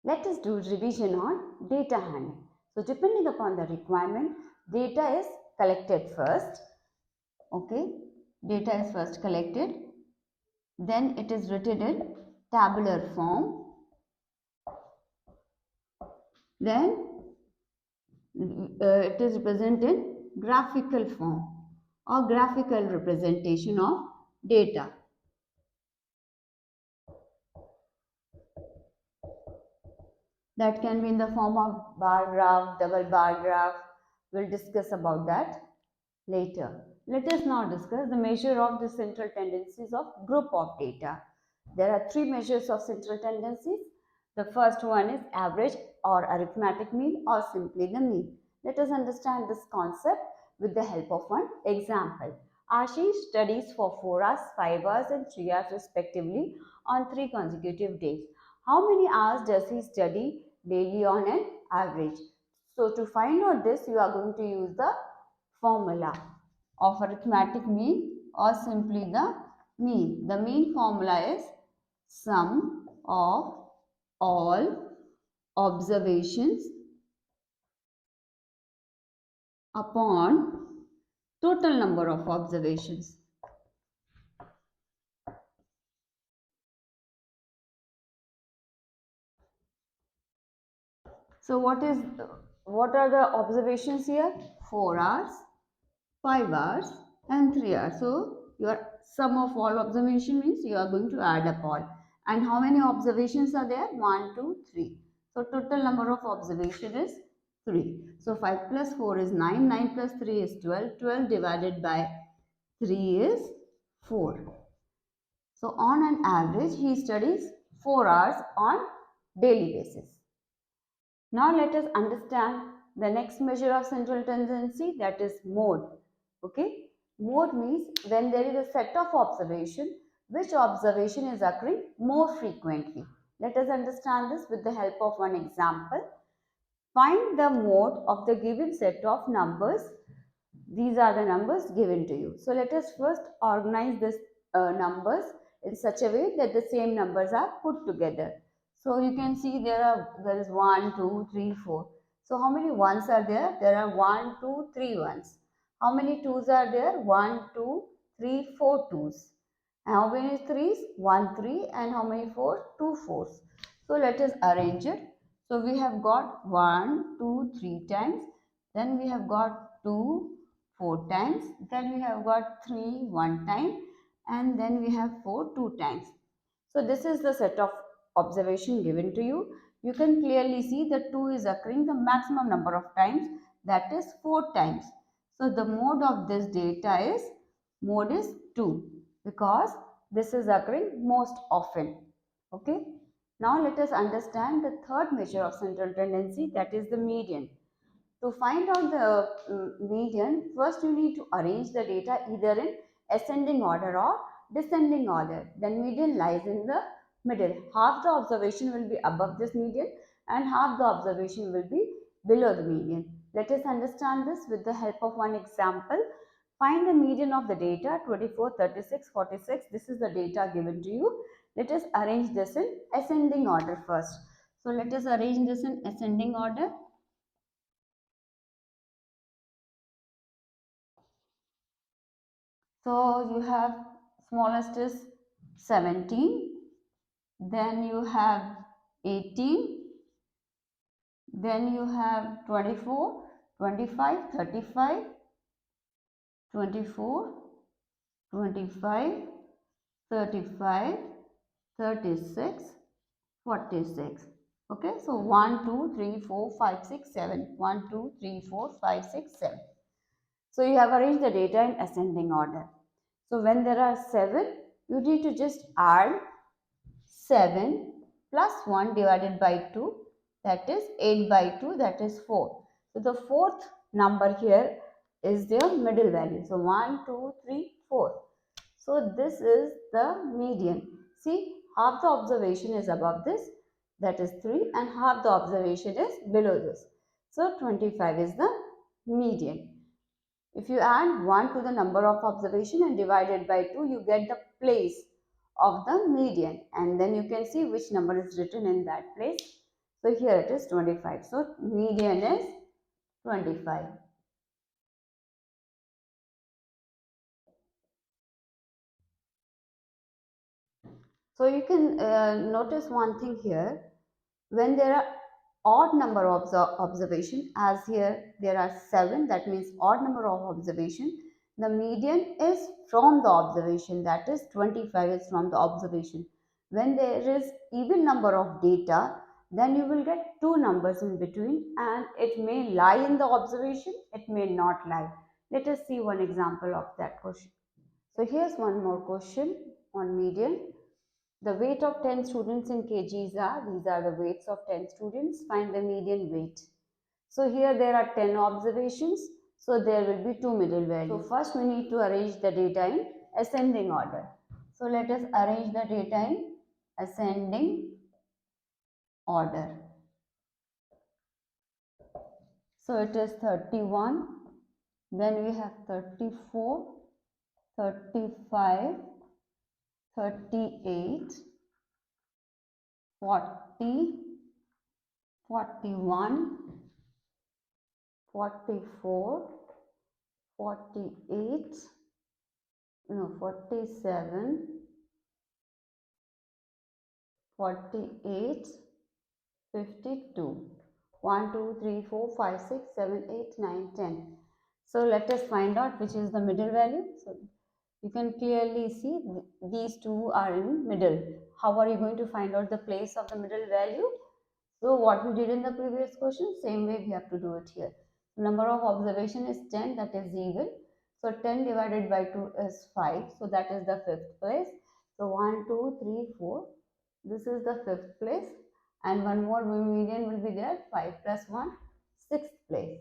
Let us do revision on data handling. So depending upon the requirement, data is collected first. Okay, data is first collected, then it is written in tabular form, then it is represented in graphical form or graphical representation of data. That can be in the form of bar graph, double bar graph. We'll discuss about that later. Let us now discuss the measure of the central tendencies of group of data. There are three measures of central tendencies. The first one is average or arithmetic mean or simply the mean. Let us understand this concept with the help of one example. Ashish studies for 4 hours, 5 hours and 3 hours respectively on 3 consecutive days. How many hours does he study daily on an average? So to find out this, you are going to use the formula of arithmetic mean or simply the mean. The mean formula is sum of all observations upon total number of observations. So what are the observations here? 4 hours, 5 hours and 3 hours. So your sum of all observation means you are going to add up all. And how many observations are there? 1, 2, 3. So total number of observation is 3. So 5 plus 4 is 9. 9 plus 3 is 12. 12 divided by 3 is 4. So on an average he studies 4 hours on daily basis. Now let us understand the next measure of central tendency, that is mode. Okay, mode means when there is a set of observation, which observation is occurring more frequently. Let us understand this with the help of one example. Find the mode of the given set of numbers. These are the numbers given to you. So let us first organize this numbers in such a way that the same numbers are put together. So you can see there is 1, 2, 3, 4. So how many ones are there? There are 1, 2, 3 ones. How many twos are there? 1, 2, 3, 4 twos. And how many threes? 1, 3. And how many fours? 2 fours. So let us arrange it. So we have got 1, 2, 3 times. Then we have got 2, 4 times. Then we have got 3 1 time. And then we have 4 2 times. So this is the set of observation given to you. You can clearly see that 2 is occurring the maximum number of times, that is 4 times. So the mode of this data is, mode is 2 because this is occurring most often. Okay. Now let us understand the third measure of central tendency, that is the median. To find out the median, first you need to arrange the data either in ascending order or descending order. Then median lies in the middle. Half the observation will be above this median and half the observation will be below the median. Let us understand this with the help of one example. Find the median of the data 24, 36, 46. This is the data given to you. Let us arrange this in ascending order first. So let us arrange this in ascending order. So you have smallest is 17, then you have 18, then you have 24, 25, 35, 24, 25, 35, 36, 46. Okay, so 1, 2, 3, 4, 5, 6, 7. 1, 2, 3, 4, 5, 6, 7. So you have arranged the data in ascending order. So when there are 7, you need to just add 7 plus 1 divided by 2, that is 8 by 2, that is 4. So the fourth number here is their middle value. So 1, 2, 3, 4. So this is the median. See, half the observation is above this, that is 3, and half the observation is below this. So 25 is the median. If you add 1 to the number of observation and divide it by 2, you get the place of the median, and then you can see which number is written in that place. So here it is 25. So median is 25. So you can notice one thing here. When there are odd number of observation, as here there are 7, that means odd number of observation, the median is from the observation, that is 25 is from the observation. When there is even number of data, then you will get two numbers in between, and it may lie in the observation, it may not lie. Let us see one example of that question. So here's one more question on median. The weight of 10 students in kgs are, these are the weights of 10 students, find the median weight. So here there are 10 observations, so there will be two middle values. So first we need to arrange the data in ascending order. So let us arrange the data in ascending order. So it is 31, then we have 34, 35, 38, 40, 41, 44, 48, no, 47, 48, 52. 1, 2, 3, 4, 5, 6, 7, 8, 9, 10. So let us find out which is the middle value. So you can clearly see these two are in middle. How are you going to find out the place of the middle value? So what we did in the previous question, same way we have to do it here. Number of observation is 10, that is even. So 10 divided by 2 is 5, so that is the fifth place. So 1, 2, 3, 4. This is the fifth place, and one more median will be there, 5 plus 1, sixth place.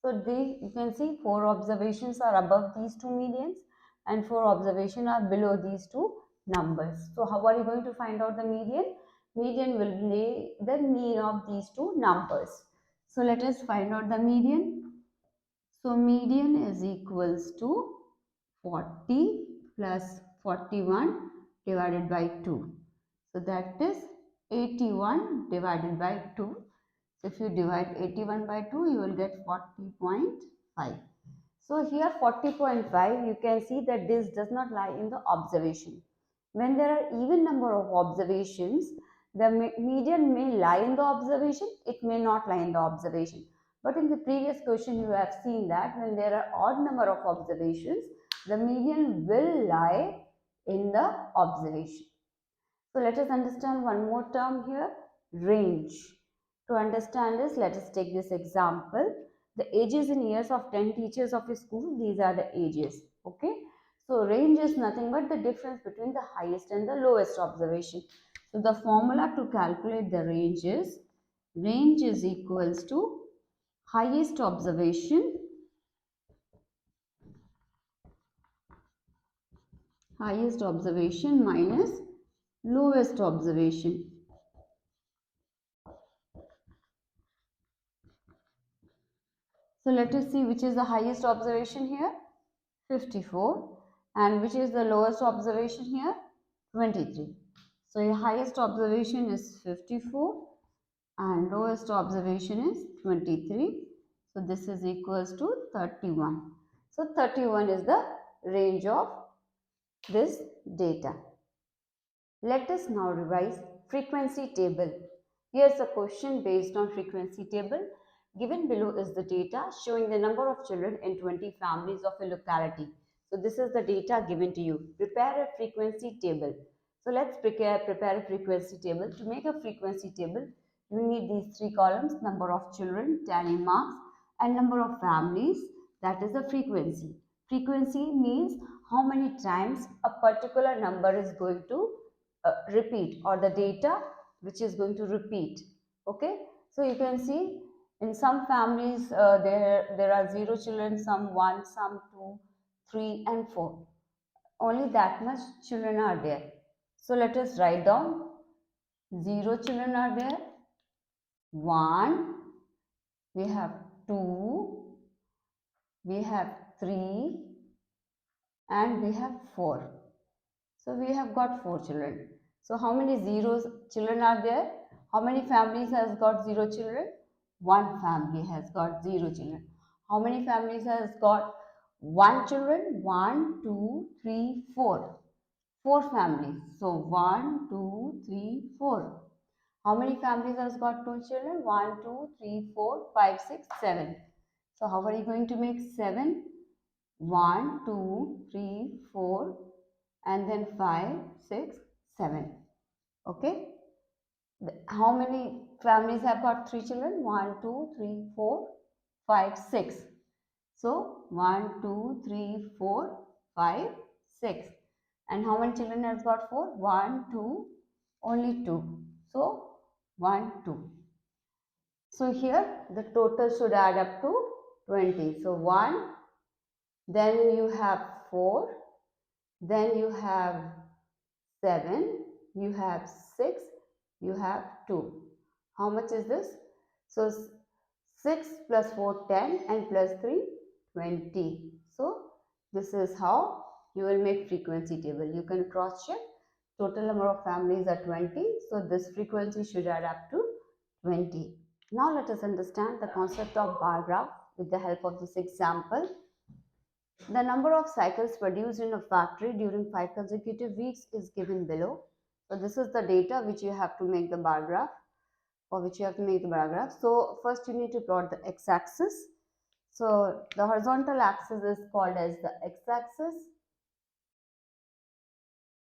So you can see 4 observations are above these two medians and 4 observations are below these two numbers. So how are you going to find out the median? Median will be the mean of these two numbers. So let us find out the median. So median is equals to 40 plus 41 divided by 2. So that is 81 divided by 2. So if you divide 81 by 2, you will get 40.5. So here 40.5, you can see that this does not lie in the observation. When there are even number of observations, the median may lie in the observation, it may not lie in the observation. But in the previous question, you have seen that when there are odd number of observations, the median will lie in the observation. So let us understand one more term here, range. To understand this, let us take this example. The ages in years of 10 teachers of a school, these are the ages. Okay. So range is nothing but the difference between the highest and the lowest observation. So the formula to calculate the range is equals to highest observation minus lowest observation. So let us see which is the highest observation here, 54, and which is the lowest observation here, 23. So your highest observation is 54 and lowest observation is 23. So this is equals to 31. So 31 is the range of this data. Let us now revise frequency table. Here's a question based on frequency table. Given below is the data showing the number of children in 20 families of a locality. So this is the data given to you. Prepare a frequency table. So let's prepare a frequency table. To make a frequency table, you need these three columns: number of children, 10 marks, and number of families, that is the frequency. Frequency means how many times a particular number is going to repeat, or the data which is going to repeat. Okay, so you can see in some families there are 0 children, some 1, some 2, 3 and 4. Only that much children are there. So let us write down: 0 children are there, 1, we have 2, we have 3 and we have 4. So we have got 4 children. So how many zeros children are there? How many families has got 0 children? One family has got 0 children. How many families has got 1 children? 1, 2, 3, 4. 4 families. So 1, 2, 3, 4. How many families has got 2 children? 1, 2, 3, 4, 5, 6, 7. So how are you going to make 7? 1, 2, 3, 4, and then 5, 6, 7. Okay. How many families have got 3 children? 1, 2, 3, 4, 5, 6. So 1, 2, 3, 4, 5, 6. And how many children has got 4? 1, 2, only 2. So 1, 2. So here the total should add up to 20. So 1, then you have 4, then you have 7, you have 6, you have 2. How much is this? So 6 plus 4, 10, and plus 3, 20. So this is how you will make frequency table. You can cross check. Total number of families are 20. So this frequency should add up to 20. Now let us understand the concept of bar graph with the help of this example. The number of cycles produced in a factory during 5 consecutive weeks is given below. So this is the data which you have to make the bar graph, for which you have to make the bar graph. So first you need to plot the x-axis. So the horizontal axis is called as the x-axis,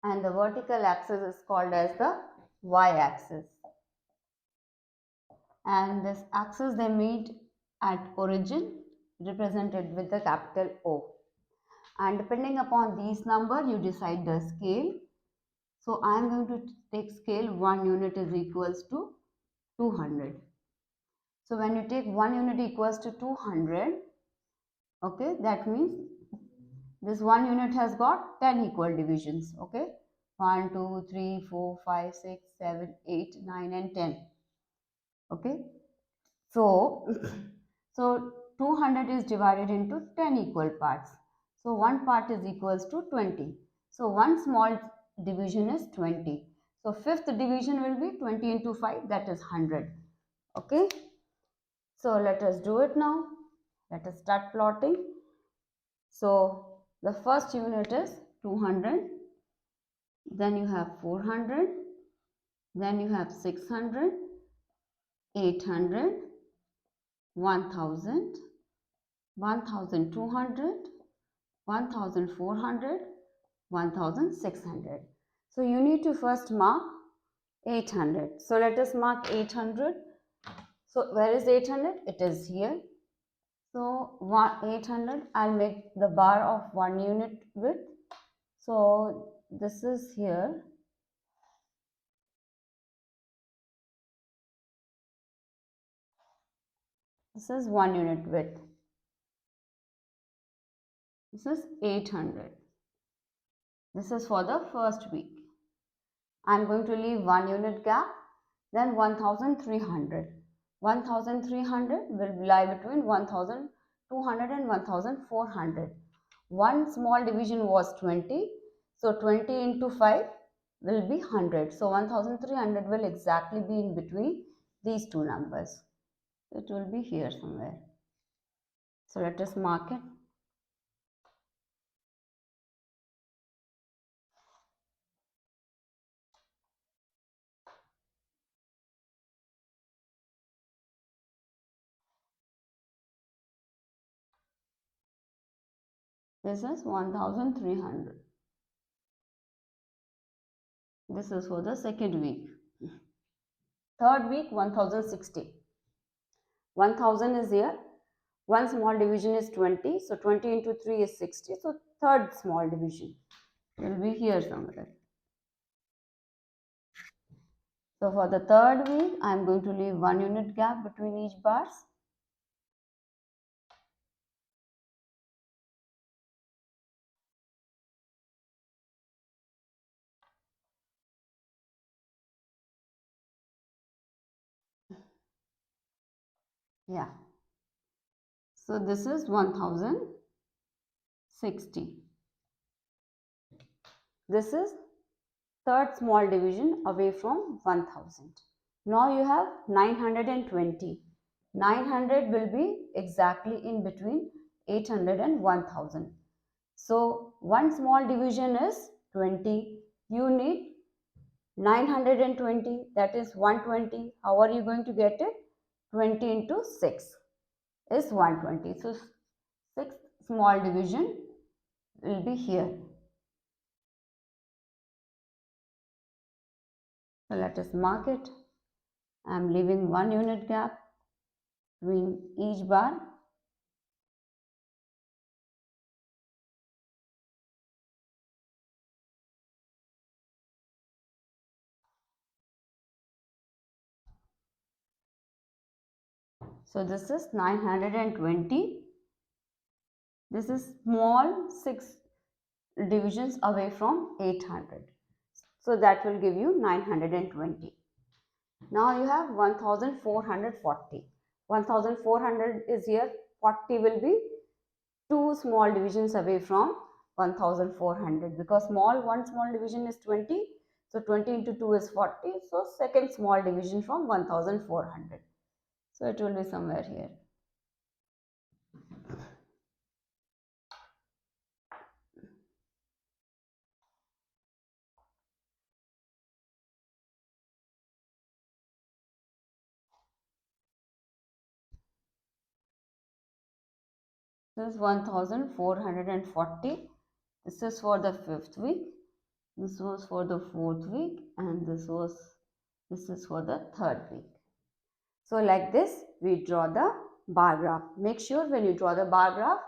and the vertical axis is called as the y-axis. And this axis they meet at origin, represented with the capital O. And depending upon these number, you decide the scale. So I am going to take scale 1 unit is equals to 200. So when you take 1 unit equals to 200, okay, that means this 1 unit has got 10 equal divisions. Okay, 1, 2, 3, 4, 5, 6, 7, 8, 9, and 10. Okay, so so 200 is divided into 10 equal parts. So one part is equals to 20. So one small division is 20. So fifth division will be 20 into 5, that is 100. Okay. So let us do it now. Let us start plotting. So the first unit is 200. Then you have 400. Then you have 600, 800, 1000, 1200, 1400, 1600. So you need to first mark 800. So let us mark 800. So where is 800? It is here. So 800, I'll make the bar of 1 unit width. So this is here. This is 1 unit width. This is 800. This is for the first week. I'm going to leave 1 unit gap, then 1300. 1300 will lie between 1200 and 1400. One small division was 20. So 20 into 5 will be 100. So 1300 will exactly be in between these two numbers. It will be here somewhere. So let us mark it. This is 1300. This is for the second week. Third week 1060. 1000 is here. One small division is 20. So 20 into 3 is 60. So third small division will be here somewhere. So for the third week, I am going to leave 1 unit gap between each bars. Yeah. So this is 1060. This is third small division away from 1000. Now you have 920. 900 will be exactly in between 800 and 1000. So one small division is 20. You need 920, that is 120. How are you going to get it? 20 into 6 is 120. So 6th small division will be here. So let us mark it. I am leaving 1 unit gap between each bar. So this is 920. This is small 6 divisions away from 800. So that will give you 920. Now you have 1440. 1400 is here. 40 will be 2 small divisions away from 1400 because one small division is 20. So 20 into 2 is 40. So second small division from 1400. So it will be somewhere here. This is 1440. This is for the 5th week. This was for the 4th week, and this is for the 3rd week. So like this, we draw the bar graph. Make sure when you draw the bar graph,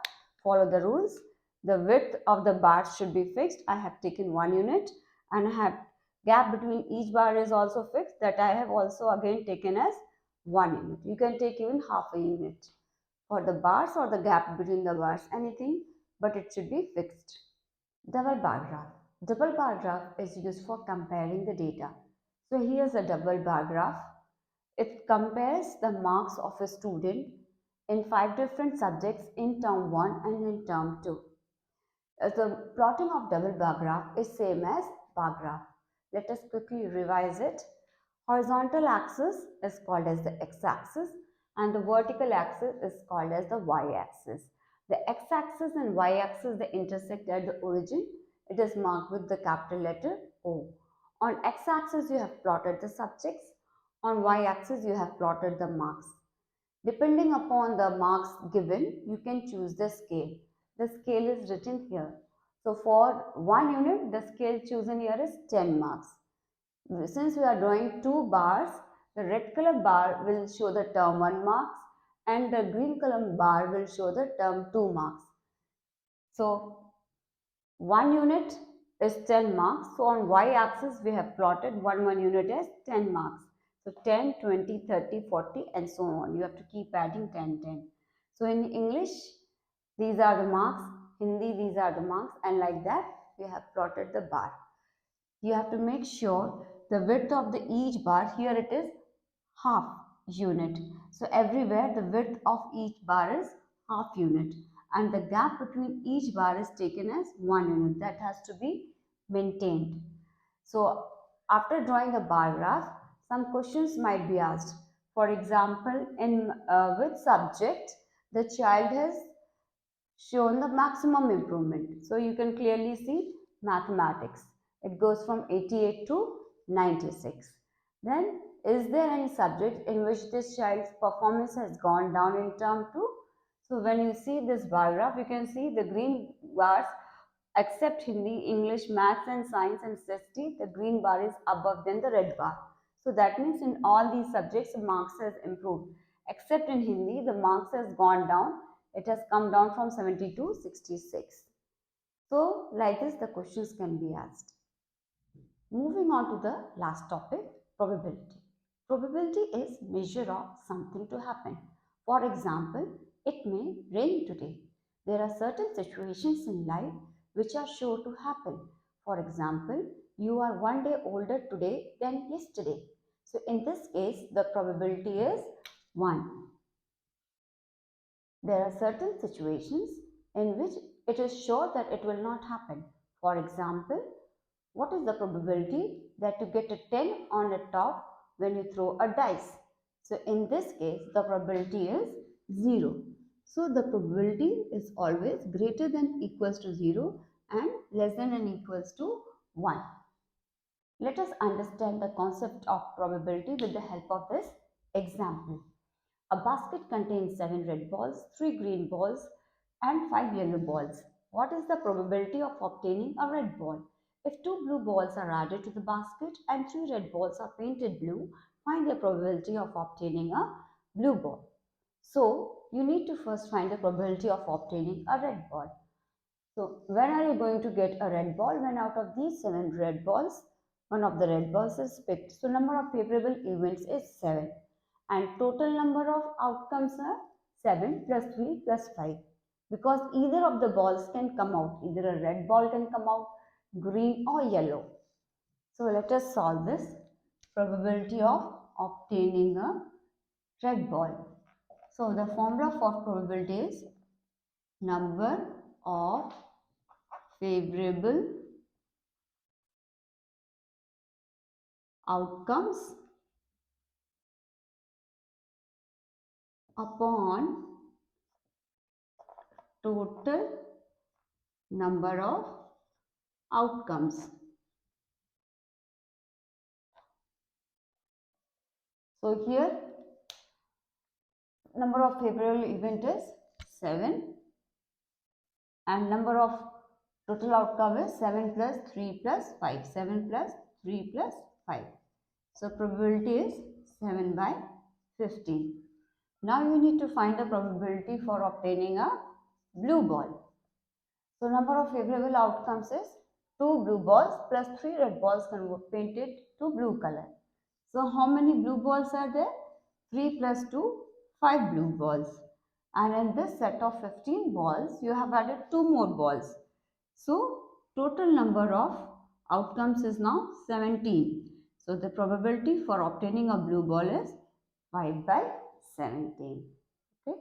follow the rules. The width of the bars should be fixed. I have taken 1 unit, and I have gap between each bar is also fixed, that I have also again taken as 1 unit. You can take even half a unit for the bars or the gap between the bars, anything, but it should be fixed. Double bar graph. Double bar graph is used for comparing the data. So here's a double bar graph. It compares the marks of a student in 5 different subjects in term 1 and in term 2. The plotting of double bar graph is same as bar graph. Let us quickly revise it. Horizontal axis is called as the x-axis and the vertical axis is called as the y-axis. The x-axis and y-axis, they intersect at the origin. It is marked with the capital letter O. On x-axis you have plotted the subjects. On y-axis you have plotted the marks. Depending upon the marks given, you can choose the scale. The scale is written here. So for 1 unit, the scale chosen here is 10 marks. Since we are drawing 2 bars, the red color bar will show the term 1 marks and the green color bar will show the term 2 marks. So 1 unit is 10 marks. So on y-axis, we have plotted 1 unit as 10 marks. So 10, 20, 30, 40 and so on. You have to keep adding 10, 10. So in English, these are the marks. Hindi, these are the marks. And like that, we have plotted the bar. You have to make sure the width of the each bar, here it is half unit. So everywhere the width of each bar is half unit and the gap between each bar is taken as 1 unit. That has to be maintained. So after drawing the bar graph, some questions might be asked. For example, in which subject the child has shown the maximum improvement. So you can clearly see mathematics. It goes from 88 to 96. Then is there any subject in which this child's performance has gone down in term 2? So when you see this bar graph, you can see the green bars except Hindi, English, Maths and Science and SST, the green bar is above than the red bar. So that means in all these subjects, the marks has improved. Except in Hindi, the marks has gone down. It has come down from 70 to 66. So like this, the questions can be asked. Moving on to the last topic, probability. Probability is measure of something to happen. For example, it may rain today. There are certain situations in life which are sure to happen. For example, you are 1 day older today than yesterday. So in this case, the probability is 1. There are certain situations in which it is sure that it will not happen. For example, what is the probability that you get a 10 on the top when you throw a dice. So in this case, the probability is 0. So the probability is always greater than equals to 0 and less than and equals to 1. Let us understand the concept of probability with the help of this example. A basket contains 7 red balls, 3 green balls and 5 yellow balls. What is the probability of obtaining a red ball? If 2 blue balls are added to the basket and 3 red balls are painted blue, find the probability of obtaining a blue ball. So, you need to first find the probability of obtaining a red ball. So, when are you going to get a red ball? When out of these 7 red balls, one of the red balls is picked. So, number of favorable events is 7 and total number of outcomes are 7 plus 3 plus 5 because either of the balls can come out. Either a red ball can come out, green or yellow. So, let us solve this probability of obtaining a red ball. So, the formula for probability is number of favorable outcomes upon total number of outcomes. So here number of favorable event is 7 and number of total outcome is 7 plus 3 plus 5. 7 plus 3 plus 5. So probability is 7 by 15. Now you need to find the probability for obtaining a blue ball. So number of favorable outcomes is 2 blue balls plus 3 red balls painted to blue color. So how many blue balls are there? 3 plus 2, 5 blue balls. And in this set of 15 balls, you have added 2 more balls. So total number of outcomes is now 17. So the probability for obtaining a blue ball is 5 by 17. Okay.